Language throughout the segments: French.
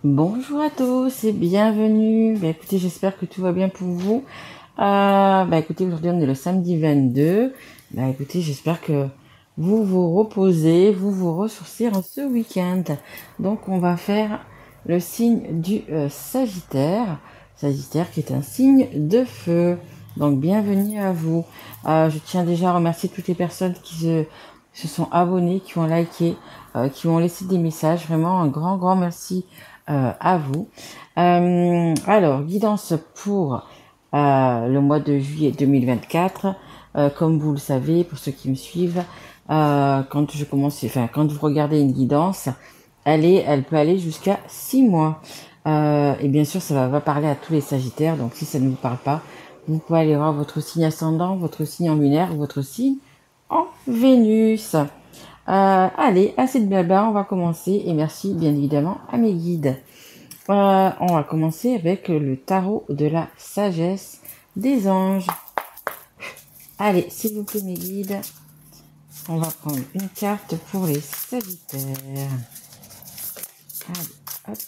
Bonjour à tous et bienvenue. Écoutez, j'espère que tout va bien pour vous. Écoutez, aujourd'hui on est le samedi 22. Écoutez, j'espère que vous vous reposez, vous vous ressourcez en ce week-end. Donc on va faire le signe du Sagittaire. Sagittaire qui est un signe de feu. Donc bienvenue à vous. Je tiens déjà à remercier toutes les personnes qui se sont abonnées, qui ont liké, qui ont laissé des messages. Vraiment un grand merci à vous. Alors, guidance pour le mois de juillet 2024. Comme vous le savez, pour ceux qui me suivent, quand vous regardez une guidance, elle peut aller jusqu'à 6 mois. Et bien sûr, ça va parler à tous les Sagittaires. Donc, si ça ne vous parle pas, vous pouvez aller voir votre signe ascendant, votre signe en lunaire, votre signe en Vénus. Allez, assez de blabla, on va commencer. Et merci bien évidemment à mes guides. On va commencer avec le tarot de la sagesse des anges. Allez, s'il vous plaît mes guides, on va prendre une carte pour les Sagittaires. Allez, hop.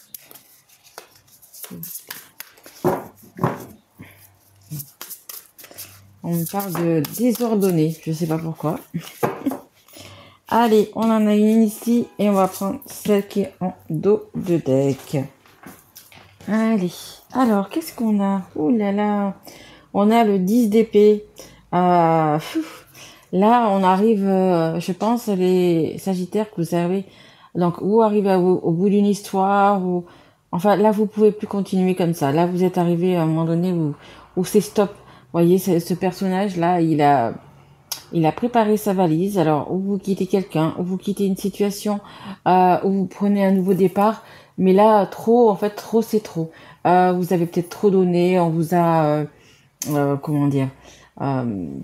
On me parle de désordonné, je sais pas pourquoi. Allez, on en a une ici et on va prendre celle qui est en dos de deck. Allez, alors qu'est-ce qu'on a? Ouh là là, on a le 10 d'épée. Là, on arrive, je pense, les Sagittaires que vous savez, donc ou arriver au bout d'une histoire, ou enfin là vous pouvez plus continuer comme ça. Là vous êtes arrivé à un moment donné où c'est stop. Vous voyez, ce personnage là, il a préparé sa valise. Alors, ou vous quittez quelqu'un, ou vous quittez une situation, ou vous prenez un nouveau départ. Mais là, trop c'est trop. Vous avez peut-être trop donné, on vous a,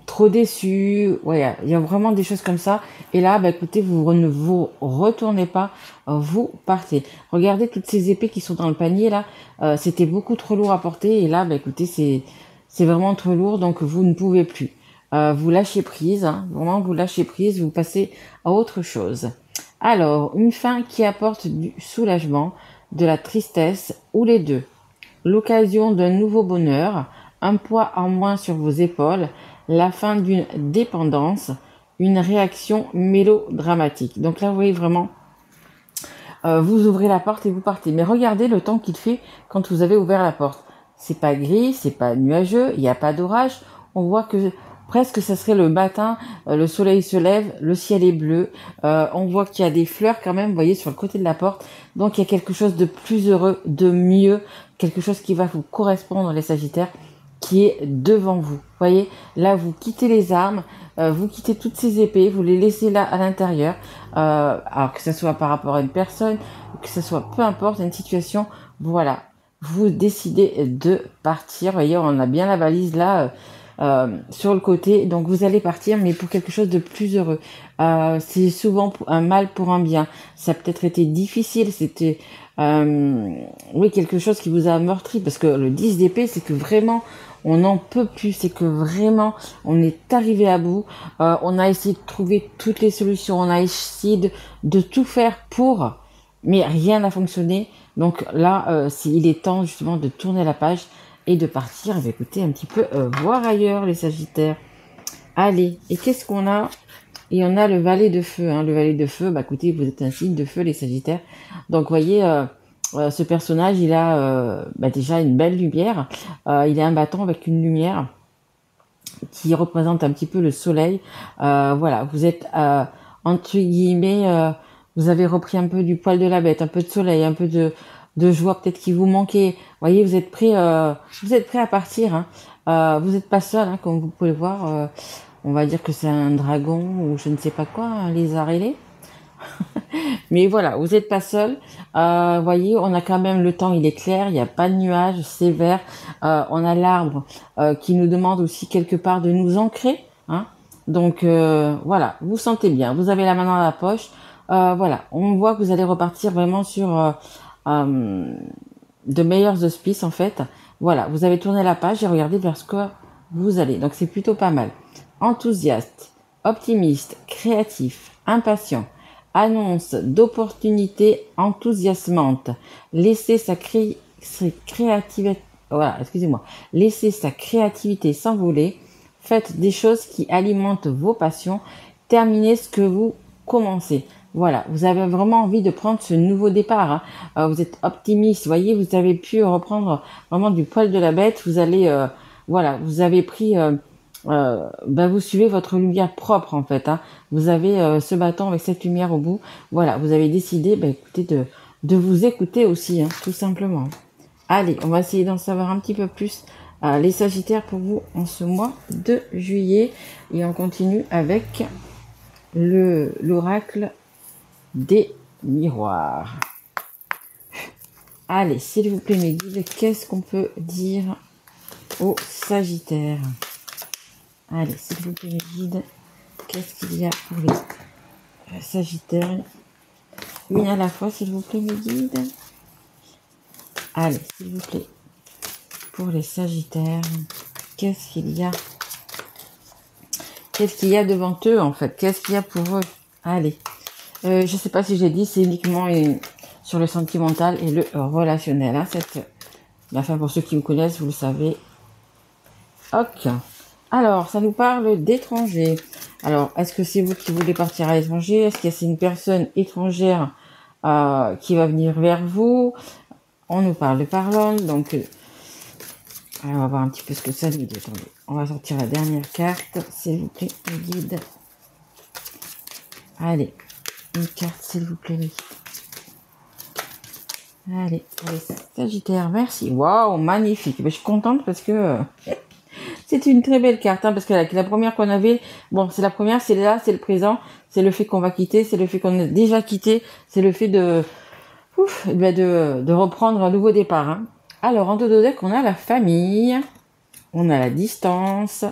trop déçu. Ouais, il y a vraiment des choses comme ça. Et là, écoutez, vous ne vous retournez pas, vous partez. Regardez toutes ces épées qui sont dans le panier là. C'était beaucoup trop lourd à porter. Et là, écoutez, c'est vraiment trop lourd, donc vous ne pouvez plus. Vous lâchez prise, hein, vraiment vous lâchez prise, vous passez à autre chose. Alors, une fin qui apporte du soulagement, de la tristesse ou les deux. L'occasion d'un nouveau bonheur, un poids en moins sur vos épaules, la fin d'une dépendance, une réaction mélodramatique. Donc là, vous voyez vraiment, vous ouvrez la porte et vous partez. Mais regardez le temps qu'il fait quand vous avez ouvert la porte. C'est pas gris, c'est pas nuageux, il n'y a pas d'orage. On voit que presque ça serait le matin, le soleil se lève, le ciel est bleu, on voit qu'il y a des fleurs quand même, vous voyez, sur le côté de la porte. Donc il y a quelque chose de plus heureux, de mieux, quelque chose qui va vous correspondre, les Sagittaires, qui est devant vous. Vous voyez, là vous quittez les armes, vous quittez toutes ces épées, vous les laissez là à l'intérieur, alors que ce soit par rapport à une personne, que ce soit peu importe, une situation, voilà, vous décidez de partir. Vous voyez, on a bien la valise là, sur le côté, donc vous allez partir, mais pour quelque chose de plus heureux. C'est souvent un mal pour un bien. Ça a peut-être été difficile, c'était oui, quelque chose qui vous a meurtri, parce que le 10 d'épée, c'est que vraiment on n'en peut plus, c'est que vraiment on est arrivé à bout. On a essayé de trouver toutes les solutions, on a essayé de tout faire pour, mais rien n'a fonctionné. Donc là, il est temps justement de tourner la page et de partir, écoutez, un petit peu voir ailleurs, les Sagittaires. Allez, et qu'est-ce qu'on a? Et on a le valet de feu. Hein. Le valet de feu, écoutez, vous êtes un signe de feu, les Sagittaires. Donc, vous voyez, ce personnage, il a déjà une belle lumière. Il a un bâton avec une lumière qui représente un petit peu le soleil. Voilà, vous êtes, entre guillemets, vous avez repris un peu du poil de la bête, un peu de soleil, un peu de joie peut-être qui vous manquait. Vous voyez, vous êtes prêt à partir. Hein. Vous n'êtes pas seul, hein, comme vous pouvez le voir. On va dire que c'est un dragon ou je ne sais pas quoi, un lézard ailé. Mais voilà, vous n'êtes pas seul. Voyez, on a quand même le temps, il est clair, il n'y a pas de nuages, c'est vert. On a l'arbre qui nous demande aussi quelque part de nous ancrer. Hein. Donc voilà, vous sentez bien, vous avez la main dans la poche. Voilà, on voit que vous allez repartir vraiment sur de meilleurs auspices en fait. Voilà, vous avez tourné la page et regardez vers ce que vous allez. Donc c'est plutôt pas mal. Enthousiaste, optimiste, créatif, impatient, annonce d'opportunités enthousiasmantes. Laissez voilà, excusez-moi. Laissez sa créativité s'envoler. Faites des choses qui alimentent vos passions. Terminez ce que vous commencez. Voilà, vous avez vraiment envie de prendre ce nouveau départ, hein. Vous êtes optimiste, voyez, vous avez pu reprendre vraiment du poil de la bête. Vous allez, voilà, vous avez pris, vous suivez votre lumière propre en fait, hein. Vous avez ce bâton avec cette lumière au bout. Voilà, vous avez décidé, écoutez, de vous écouter aussi, hein, tout simplement. Allez, on va essayer d'en savoir un petit peu plus. Les Sagittaires pour vous en ce mois de juillet, et on continue avec l'oracle des miroirs. Allez, s'il vous plaît mes guides, qu'est-ce qu'on peut dire aux Sagittaires? Allez, s'il vous plaît mes guides, qu'est-ce qu'il y a pour les Sagittaires? Une à la fois, s'il vous plaît mes guides. Allez, s'il vous plaît, pour les Sagittaires, qu'est-ce qu'il y a? Qu'est-ce qu'il y a devant eux en fait? Qu'est-ce qu'il y a pour eux? Allez. Je ne sais pas si j'ai dit, c'est uniquement sur le sentimental et le relationnel, hein, enfin, pour ceux qui me connaissent, vous le savez. Ok. Alors, ça nous parle d'étrangers. Alors, est-ce que c'est vous qui voulez partir à l'étranger? Est-ce que c'est une personne étrangère qui va venir vers vous? On nous parle de parole, donc on va voir un petit peu ce que ça nous dit. Attendez, on va sortir la dernière carte, s'il vous plaît, le guide. Allez. Une carte, s'il vous plaît. Allez, Sagittaire, merci. Waouh, magnifique. Je suis contente parce que c'est une très belle carte, hein, parce que la première qu'on avait, bon, c'est la première, c'est là, c'est le présent, c'est le fait qu'on va quitter, c'est le fait qu'on a déjà quitté, c'est le fait de reprendre un nouveau départ, hein. Alors, en deux deck, on a la famille, on a la distance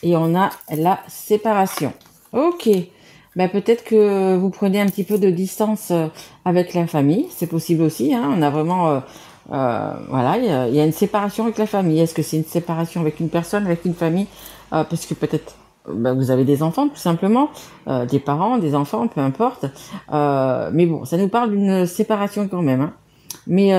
et on a la séparation. Ok. Peut-être que vous prenez un petit peu de distance avec la famille, c'est possible aussi, hein. On a vraiment, voilà, il y a une séparation avec la famille. Est-ce que c'est une séparation avec une personne, avec une famille? Parce que peut-être vous avez des enfants, tout simplement, des parents, des enfants, peu importe. Mais bon, ça nous parle d'une séparation quand même, hein. Mais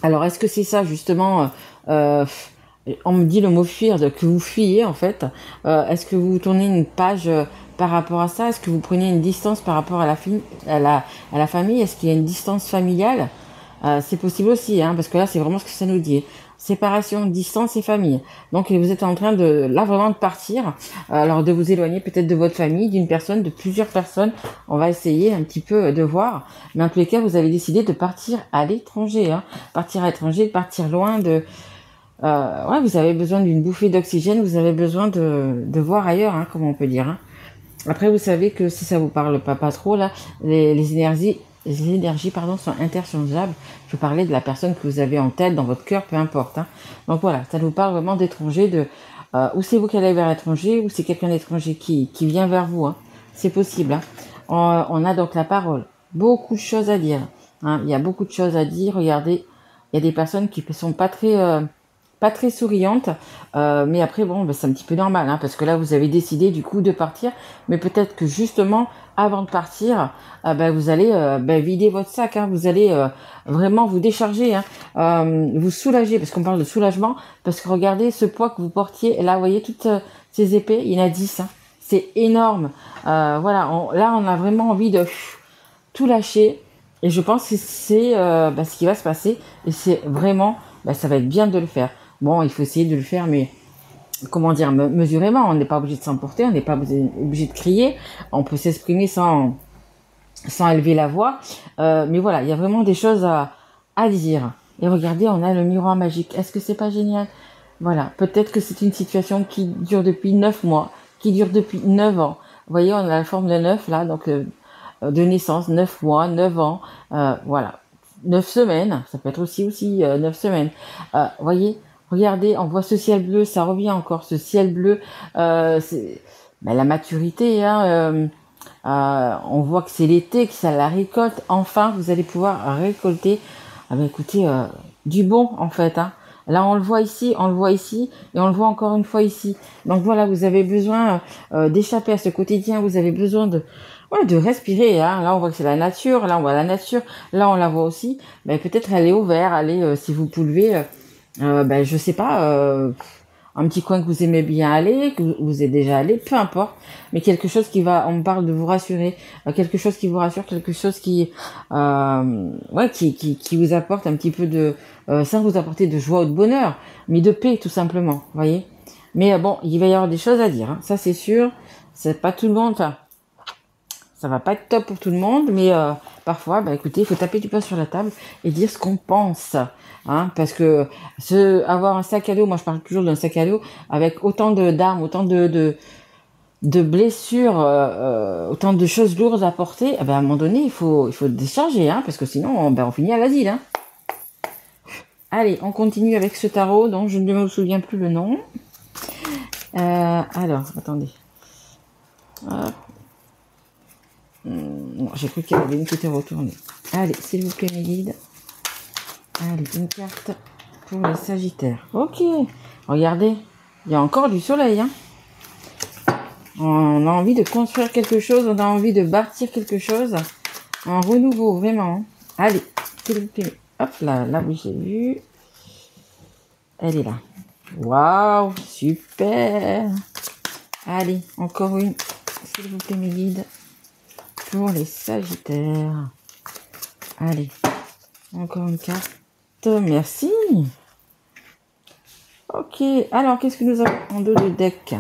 alors, est-ce que c'est ça justement? On me dit le mot fuir, que vous fuyez en fait. Est-ce que vous tournez une page par rapport à ça? Est-ce que vous prenez une distance par rapport à la famille? Est-ce qu'il y a une distance familiale? C'est possible aussi, hein, parce que là c'est vraiment ce que ça nous dit. Séparation, distance et famille. Donc vous êtes en train vraiment de partir, alors de vous éloigner peut-être de votre famille, d'une personne, de plusieurs personnes. On va essayer un petit peu de voir. Mais en tous les cas, vous avez décidé de partir à l'étranger, hein. Partir à l'étranger, partir loin de... ouais, vous avez besoin d'une bouffée d'oxygène, vous avez besoin de voir ailleurs, hein, comme on peut dire, hein. Après, vous savez que si ça vous parle pas trop, là, les énergies, sont interchangeables. Je parlais de la personne que vous avez en tête, dans votre cœur, peu importe, hein. Donc voilà, ça nous parle vraiment d'étrangers, ou c'est vous qui allez vers l'étranger, ou c'est quelqu'un d'étranger qui vient vers vous, hein. C'est possible, hein. On a donc la parole. Beaucoup de choses à dire, hein. Il y a beaucoup de choses à dire. Regardez, il y a des personnes qui sont pas très souriante, mais après c'est un petit peu normal, hein, parce que là vous avez décidé du coup de partir, mais peut-être que justement avant de partir, vous allez vider votre sac, hein, vous allez vraiment vous décharger, hein, vous soulager, parce qu'on parle de soulagement, parce que regardez ce poids que vous portiez, et là vous voyez toutes ces épées, il y en a 10, hein, c'est énorme, voilà, là on a vraiment envie de tout lâcher, et je pense que c'est ce qui va se passer, et c'est vraiment, ça va être bien de le faire. Bon, il faut essayer de le faire, mais comment dire, mesurément. On n'est pas obligé de s'emporter, on n'est pas obligé de crier. On peut s'exprimer sans élever la voix. Mais voilà, il y a vraiment des choses à dire. Et regardez, on a le miroir magique. Est-ce que c'est pas génial? Voilà, peut-être que c'est une situation qui dure depuis 9 mois, qui dure depuis 9 ans. Vous voyez, on a la forme de 9 là, donc de naissance, 9 mois, 9 ans, voilà. 9 semaines, ça peut être aussi 9 semaines. Voyez, regardez, on voit ce ciel bleu, ça revient encore, ce ciel bleu, c'est la maturité, hein, on voit que c'est l'été, que ça la récolte, enfin vous allez pouvoir récolter, écoutez, du bon en fait, hein. Là on le voit ici, et on le voit encore une fois ici. Donc voilà, vous avez besoin d'échapper à ce quotidien, vous avez besoin ouais, de respirer, hein. Là, on voit que c'est la nature. Là, on voit la nature. Là, on la voit aussi. Ben, peut-être aller au vert, aller, si vous pouvez, ben, je sais pas, un petit coin que vous aimez bien aller, que vous êtes déjà allé, peu importe, mais quelque chose qui va, on me parle de vous rassurer, quelque chose qui vous rassure, quelque chose qui, ouais, qui vous apporte un petit peu de, sans vous apporter de joie ou de bonheur, mais de paix tout simplement, vous voyez. Mais bon, il va y avoir des choses à dire, hein. Ça c'est sûr. C'est pas tout le monde, enfin, ça va pas être top pour tout le monde, mais parfois, bah écoutez, il faut taper du poing sur la table et dire ce qu'on pense, hein, parce que avoir un sac à dos, moi je parle toujours d'un sac à dos avec autant de d'armes, autant de blessures, autant de choses lourdes à porter, eh ben, à un moment donné, il faut décharger, hein, parce que sinon, ben, on finit à l'asile, hein. Allez, on continue avec ce tarot dont je ne me souviens plus le nom. Alors, attendez. Hop. J'ai cru qu'il y avait une qui était retournée. Allez, s'il vous plaît, mes guides. Allez, une carte pour les Sagittaires. Ok, regardez, il y a encore du soleil, hein. On a envie de construire quelque chose, on a envie de bâtir quelque chose. Un renouveau, vraiment, hein. Allez, s'il vous plaît. Hop là, là oui, j'ai vu. Elle est là. Waouh, super. Allez, encore une, s'il vous plaît, mes guides. Pour les Sagittaires. Allez, encore une carte. Merci. Ok, alors qu'est-ce que nous avons en dos de deck?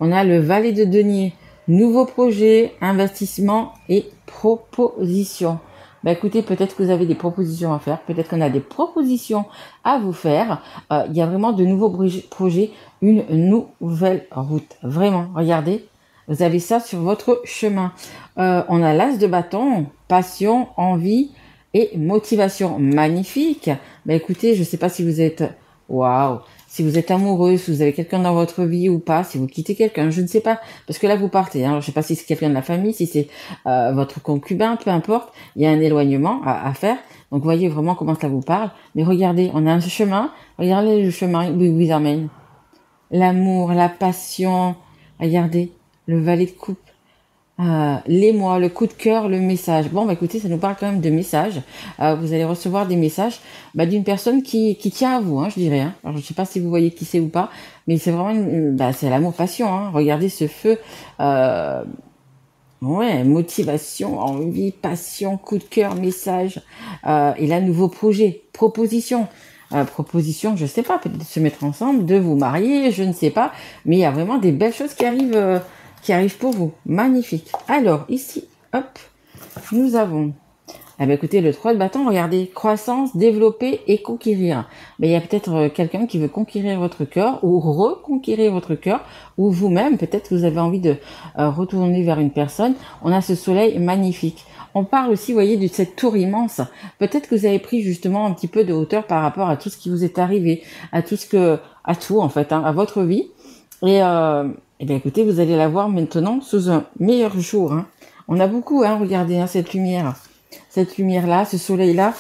On a le valet de denier. Nouveau projet, investissement et proposition. Bah écoutez, peut-être que vous avez des propositions à faire, peut-être qu'on a des propositions à vous faire. Il y a vraiment de nouveaux projets, une nouvelle route. Vraiment, regardez, vous avez ça sur votre chemin. On a l'as de bâton, passion, envie et motivation. Magnifique. Bah écoutez, je sais pas si vous êtes... Waouh. Si vous êtes amoureux, si vous avez quelqu'un dans votre vie ou pas, si vous quittez quelqu'un, je ne sais pas, parce que là vous partez, hein. Alors, je sais pas si c'est quelqu'un de la famille, si c'est votre concubin, peu importe, il y a un éloignement à faire, donc voyez vraiment comment ça vous parle, mais regardez, on a un chemin, regardez le chemin où il vous amène, l'amour, la passion, regardez, le valet de coupe, l'émoi, le coup de cœur, le message. Bon, bah écoutez, ça nous parle quand même de messages. Vous allez recevoir des messages d'une personne qui tient à vous, hein, je dirais. Hein. Alors, je ne sais pas si vous voyez qui c'est ou pas, mais c'est vraiment c'est l'amour-passion. Hein. Regardez ce feu. Ouais, motivation, envie, passion, coup de cœur, message. Et là, nouveau projet, proposition. Proposition, je sais pas, peut-être de se mettre ensemble, de vous marier, je ne sais pas. Mais il y a vraiment des belles choses qui arrive pour vous. Magnifique. Alors, ici, hop, nous avons, écoutez, le 3 de bâton, regardez, croissance, développer et conquérir. Mais il y a peut-être quelqu'un qui veut conquérir votre cœur ou reconquérir votre cœur, ou vous-même, peut-être que vous avez envie de retourner vers une personne. On a ce soleil magnifique. On parle aussi, vous voyez, de cette tour immense. Peut-être que vous avez pris justement un petit peu de hauteur par rapport à tout ce qui vous est arrivé, à tout en fait, hein, à votre vie. Et bien écoutez, vous allez la voir maintenant sous un meilleur jour. Hein. On a beaucoup, hein, regardez, hein, cette lumière-là, ce soleil-là,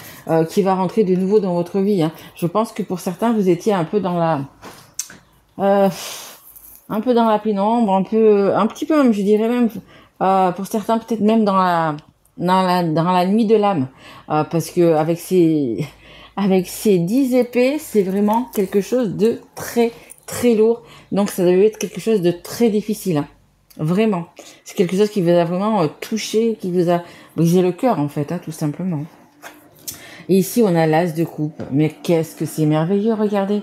qui va rentrer de nouveau dans votre vie. Hein. Je pense que pour certains, vous étiez un peu dans la pénombre, un petit peu même, je dirais même, pour certains peut-être même dans la nuit de l'âme, parce que avec ces 10 épées, c'est vraiment quelque chose de très très lourd, donc ça devait être quelque chose de très difficile, hein. Vraiment. C'est quelque chose qui vous a vraiment touché, qui vous a brisé le cœur en fait, hein, tout simplement. Et ici on a l'as de coupe, mais qu'est-ce que c'est merveilleux, regardez.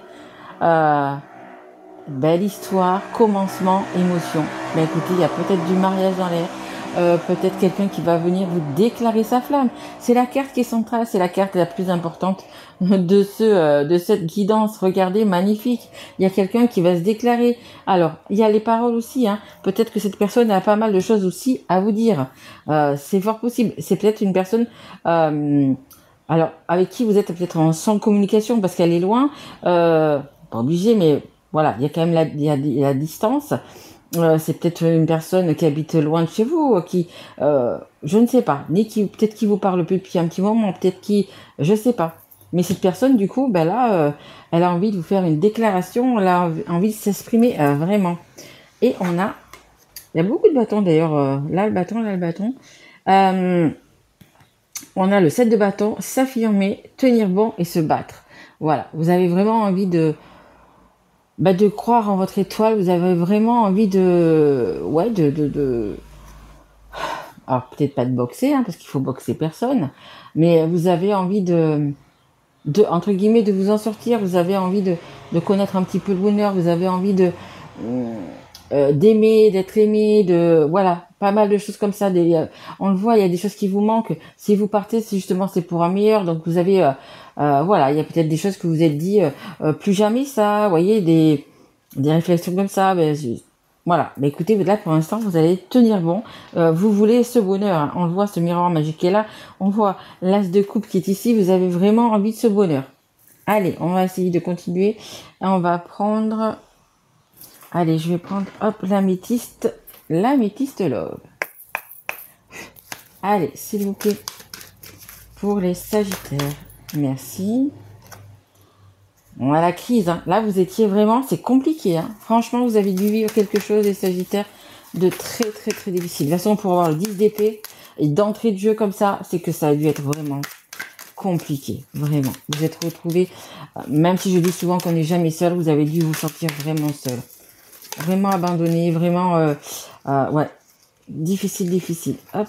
Belle histoire, commencement, émotion. Mais écoutez, il y a peut-être du mariage dans l'air. Peut-être quelqu'un qui va venir vous déclarer sa flamme. C'est la carte qui est centrale, c'est la carte la plus importante de cette guidance. Regardez, magnifique. Il y a quelqu'un qui va se déclarer. Alors, il y a les paroles aussi, hein. Peut-être que cette personne a pas mal de choses aussi à vous dire. C'est fort possible. C'est peut-être une personne, alors, avec qui vous êtes peut-être sans communication parce qu'elle est loin. Pas obligé, mais voilà, il y a quand même la distance. C'est peut-être une personne qui habite loin de chez vous, qui, je ne sais pas, peut-être qui vous parle depuis un petit moment, peut-être je sais pas. Mais cette personne, du coup, là, elle a envie de vous faire une déclaration, elle a envie de s'exprimer vraiment. Et on a Il y a beaucoup de bâtons d'ailleurs. Là, le bâton, là, le bâton. Euh, on a le 7 de bâton, s'affirmer, tenir bon et se battre. Voilà, vous avez vraiment envie de croire en votre étoile, vous avez vraiment envie ouais, alors peut-être pas de boxer, hein, parce qu'il faut boxer personne, mais vous avez envie entre guillemets, de vous en sortir, vous avez envie de connaître un petit peu le bonheur, vous avez envie d'aimer, d'être aimé, voilà, pas mal de choses comme ça. On le voit, il y a des choses qui vous manquent. Si vous partez, c'est justement c'est pour un meilleur. Donc vous avez, voilà, il y a peut-être des choses que vous vous êtes dit, plus jamais ça. Vous voyez, des réflexions comme ça. Voilà. Mais écoutez, là pour l'instant, vous allez tenir bon. Vous voulez ce bonheur, hein. On le voit, ce miroir magique qui est là. On voit l'as de coupe qui est ici. Vous avez vraiment envie de ce bonheur. Allez, on va essayer de continuer. Et on va prendre. Allez, je vais prendre, hop, l'améthyste love. Allez, s'il vous plaît, pour les Sagittaires. Merci. On a la crise, hein. Là, vous étiez vraiment, c'est compliqué, hein. Franchement, vous avez dû vivre quelque chose, les Sagittaires, de très, très, très difficile. De toute façon, pour avoir le 10 d'épée, et d'entrée de jeu comme ça, c'est que ça a dû être vraiment compliqué, vraiment. Vous êtes retrouvés, même si je dis souvent qu'on n'est jamais seul, vous avez dû vous sentir vraiment seul. Vraiment abandonné, vraiment, ouais, difficile. Hop.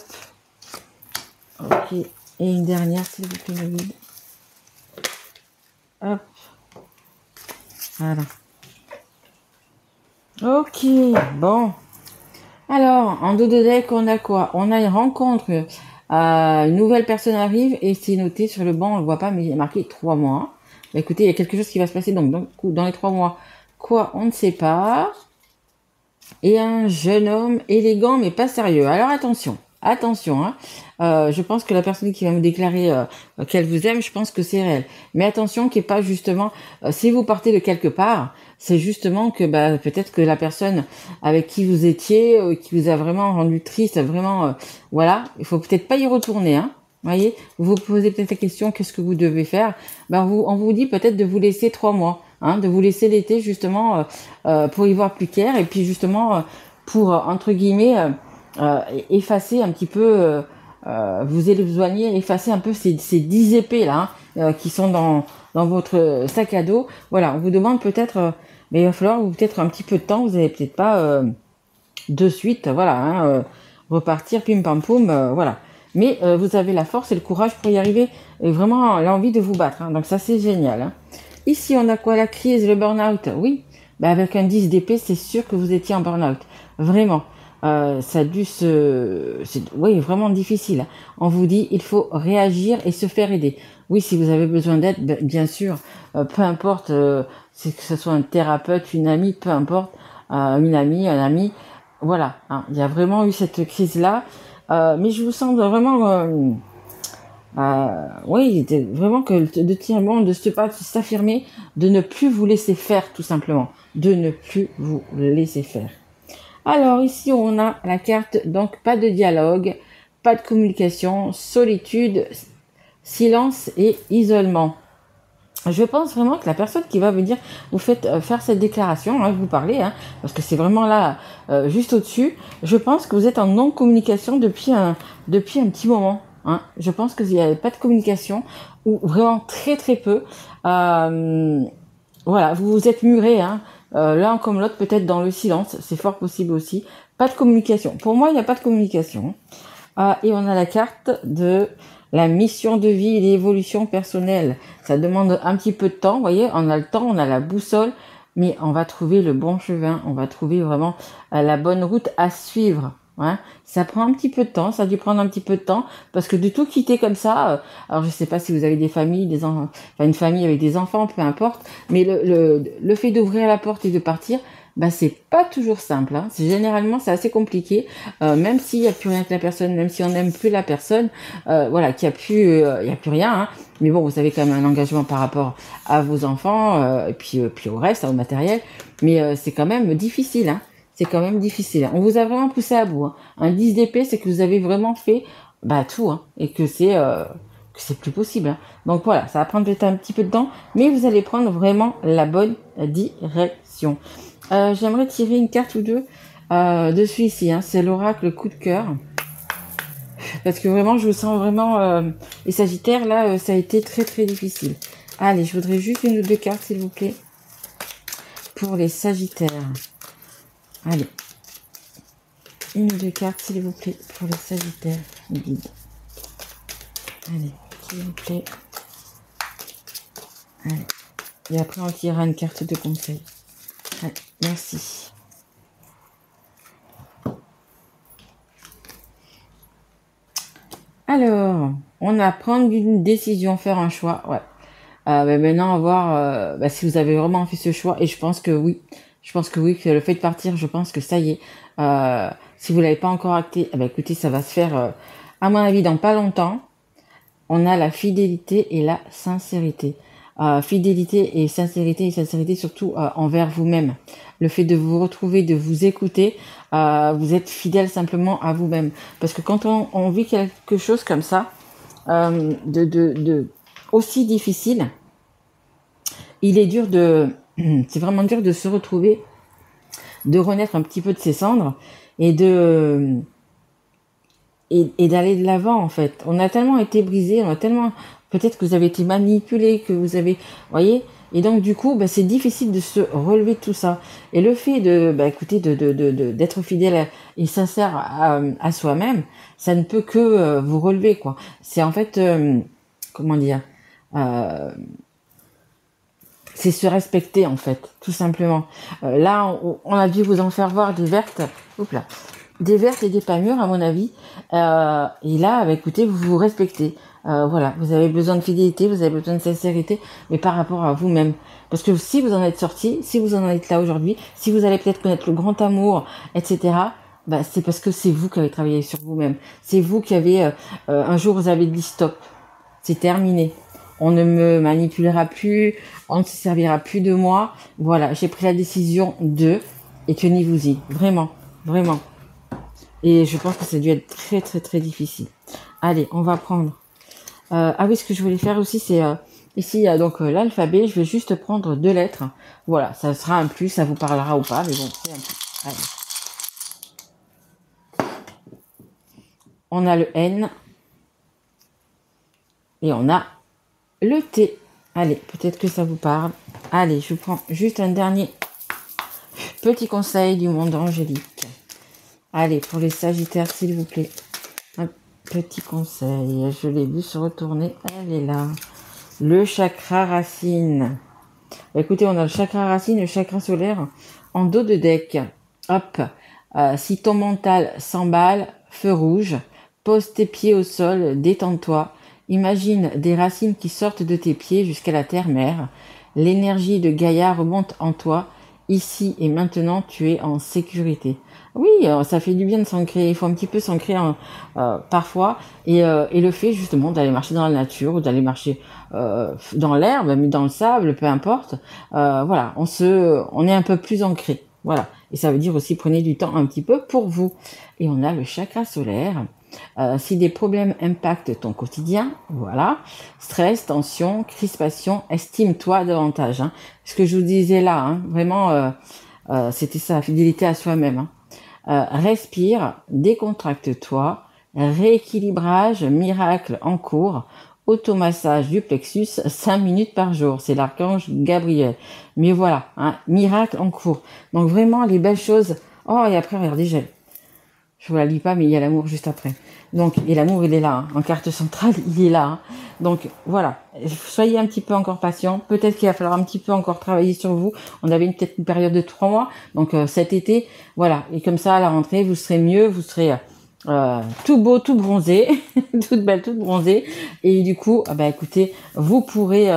Ok. Et une dernière, s'il vous plaît, le guide. Hop. Voilà. Ok. Bon. Alors, en dos de deck, on a quoi? On a une rencontre. Une nouvelle personne arrive et c'est noté sur le banc, on le voit pas, mais il y a marqué 3 mois. Bah, écoutez, il y a quelque chose qui va se passer donc dans les 3 mois. Quoi? On ne sait pas. Et un jeune homme élégant mais pas sérieux. Alors attention, hein. Je pense que la personne qui va me déclarer qu'elle vous aime, je pense que c'est réel. Mais attention qu'il n'y ait pas justement, si vous partez de quelque part, c'est justement que peut-être que la personne avec qui vous étiez, qui vous a vraiment rendu triste, vraiment, voilà, il faut peut-être pas y retourner, hein. Voyez, vous vous posez peut-être la question, qu'est-ce que vous devez faire? On vous dit peut-être de vous laisser 3 mois. Hein, de vous laisser l'été justement pour y voir plus clair et puis justement pour entre guillemets effacer un petit peu vous éloigner, effacer un peu ces 10 épées là qui sont dans votre sac à dos. Voilà, on vous demande peut-être mais il va falloir peut-être un petit peu de temps, vous n'allez peut-être pas de suite voilà repartir pim pam poum voilà. Mais vous avez la force et le courage pour y arriver et vraiment l'envie de vous battre. Hein, donc ça c'est génial. Hein. Ici, on a quoi? La crise, le burn-out. Oui, avec un 10 d'épée, c'est sûr que vous étiez en burn-out. Vraiment. Ça a dû c'est oui, vraiment difficile. On vous dit, il faut réagir et se faire aider. Oui, si vous avez besoin d'aide, bien sûr, peu importe, que ce soit un thérapeute, une amie, peu importe, une amie, un ami. Voilà, hein, il y a vraiment eu cette crise-là. Mais je vous sens vraiment... oui, vraiment que de tenir bon, de s'affirmer, de ne plus vous laisser faire tout simplement, de ne plus vous laisser faire. Alors ici on a la carte, donc pas de dialogue, pas de communication, solitude, silence et isolement. Je pense vraiment que la personne qui va venir vous faire cette déclaration, hein, vous parlez, hein, parce que c'est vraiment là, juste au-dessus, je pense que vous êtes en non-communication depuis un petit moment. Hein. Je pense qu'il n'y avait pas de communication, ou vraiment très très peu. Voilà, vous vous êtes murés, hein, l'un comme l'autre, peut-être dans le silence, c'est fort possible aussi. Pas de communication. Pour moi, il n'y a pas de communication. Et on a la carte de la mission de vie et l'évolution personnelle. Ça demande un petit peu de temps, vous voyez, on a le temps, on a la boussole, mais on va trouver le bon chemin, on va trouver vraiment la bonne route à suivre. Hein. Ça prend un petit peu de temps, ça a dû prendre un petit peu de temps, parce que de tout quitter comme ça, alors je sais pas si vous avez des familles, des enfants, enfin une famille avec des enfants, peu importe, mais le fait d'ouvrir la porte et de partir, c'est pas toujours simple. Hein. Généralement, c'est assez compliqué, même s'il n'y a plus rien que la personne, même si on n'aime plus la personne, voilà, qu'il y a plus rien. Hein. Mais bon, vous avez quand même un engagement par rapport à vos enfants, et puis au reste, au matériel. Mais c'est quand même difficile. Hein. C'est quand même difficile. On vous a vraiment poussé à bout. Hein. Un 10 d'épée, c'est que vous avez vraiment fait tout, hein, et que c'est plus possible. Hein. Donc voilà, ça va prendre peut-être un petit peu de temps, mais vous allez prendre vraiment la bonne direction. J'aimerais tirer une carte ou deux de celui-ci, hein, c'est l'oracle coup de cœur. Parce que vraiment, je vous sens vraiment... les Sagittaires, là, ça a été très très difficile. Allez, je voudrais juste une ou deux cartes, s'il vous plaît. Pour les Sagittaires. Allez. Une ou deux cartes, s'il vous plaît, pour les Sagittaires. Guide. Allez, s'il vous plaît. Allez. Et après, on tirera une carte de conseil. Allez, merci. Alors, on a prendre une décision, faire un choix. Ouais. Mais maintenant, on va voir si vous avez vraiment fait ce choix. Et je pense que oui. Je pense que oui, que le fait de partir, je pense que ça y est. Si vous l'avez pas encore acté, écoutez, ça va se faire, à mon avis, dans pas longtemps. On a la fidélité et la sincérité. Fidélité et sincérité surtout envers vous-même. Le fait de vous retrouver, de vous écouter, vous êtes fidèle simplement à vous-même. Parce que quand on vit quelque chose comme ça, aussi difficile, il est dur c'est vraiment dur de se retrouver, de renaître un petit peu de ses cendres et et d'aller de l'avant en fait. On a tellement été brisé, on a tellement, peut-être que vous avez été manipulé, que vous avez, voyez, et donc du coup, c'est difficile de se relever de tout ça. Et le fait écoutez, d'être fidèle et sincère à soi-même, ça ne peut que vous relever quoi. C'est en fait, comment dire, c'est se respecter en fait, tout simplement. Là, on a dû vous en faire voir des vertes. Oups là. Des vertes et des pas mûres à mon avis. Et là, écoutez, vous vous respectez. Voilà, vous avez besoin de fidélité, vous avez besoin de sincérité, mais par rapport à vous-même. Parce que si vous en êtes sorti, si vous en êtes là aujourd'hui, si vous allez peut-être connaître le grand amour, etc., c'est parce que c'est vous qui avez travaillé sur vous-même. C'est vous qui avez, un jour, vous avez dit stop. C'est terminé. On ne me manipulera plus, on ne se servira plus de moi. Voilà, j'ai pris la décision et tenez-vous-y. Vraiment, vraiment. Et je pense que ça a dû être très très très difficile. Allez, on va prendre. Oui, ce que je voulais faire aussi, c'est ici il y a donc l'alphabet. Je vais juste prendre 2 lettres. Voilà, ça sera un plus, ça vous parlera ou pas, mais bon, c'est un plus. Allez. On a le N et on a le T. Allez, peut-être que ça vous parle. Allez, je prends juste un dernier petit conseil du monde angélique. Allez, pour les Sagittaires, s'il vous plaît. Un petit conseil. Je l'ai vu se retourner. Elle est là. Le chakra racine. Écoutez, on a le chakra racine, le chakra solaire en dos de deck. Hop. Si ton mental s'emballe, feu rouge. Pose tes pieds au sol, détends-toi. Imagine des racines qui sortent de tes pieds jusqu'à la terre-mère. L'énergie de Gaïa remonte en toi. Ici et maintenant, tu es en sécurité. Oui, ça fait du bien de s'ancrer. Il faut un petit peu s'ancrer parfois. Et le fait justement d'aller marcher dans la nature ou d'aller marcher dans l'herbe, mais dans le sable, peu importe. Voilà, on est un peu plus ancré. Voilà. Et ça veut dire aussi prenez du temps un petit peu pour vous. Et on a le chakra solaire. Si des problèmes impactent ton quotidien, voilà, stress, tension, crispation, estime-toi davantage. Hein. Ce que je vous disais là, hein, vraiment, c'était ça, fidélité à soi-même. Hein. Respire, décontracte-toi, rééquilibrage, miracle en cours, automassage du plexus, 5 minutes par jour. C'est l'archange Gabriel. Mais voilà, hein, miracle en cours. Donc vraiment, les belles choses. Oh, et après, regardez, je vous la lis pas, mais il y a l'amour juste après. Donc, et l'amour, il est là, hein. En carte centrale, il est là. Hein. Donc, voilà. Soyez un petit peu encore patient. Peut-être qu'il va falloir un petit peu encore travailler sur vous. On avait peut-être une période de 3 mois. Donc, cet été, voilà. Et comme ça, à la rentrée, vous serez mieux. Vous serez tout beau, tout bronzé. Toute belle, toute bronzée. Et du coup, écoutez, vous pourrez...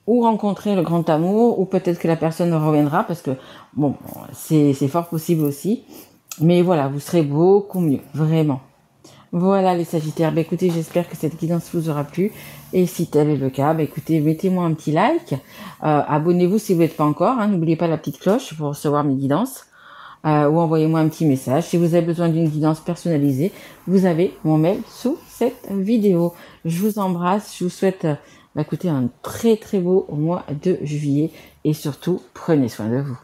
ou rencontrer le grand amour, ou peut-être que la personne reviendra, parce que, bon, c'est fort possible aussi. Mais voilà, vous serez beaucoup mieux, vraiment. Voilà les Sagittaires, écoutez, j'espère que cette guidance vous aura plu. Et si tel est le cas, écoutez, mettez-moi un petit like. Abonnez-vous si vous n'êtes pas encore. Hein, n'oubliez pas la petite cloche pour recevoir mes guidances. Ou envoyez-moi un petit message. Si vous avez besoin d'une guidance personnalisée, vous avez mon mail sous cette vidéo. Je vous embrasse, je vous souhaite écoutez, un très très beau mois de juillet. Et surtout, prenez soin de vous.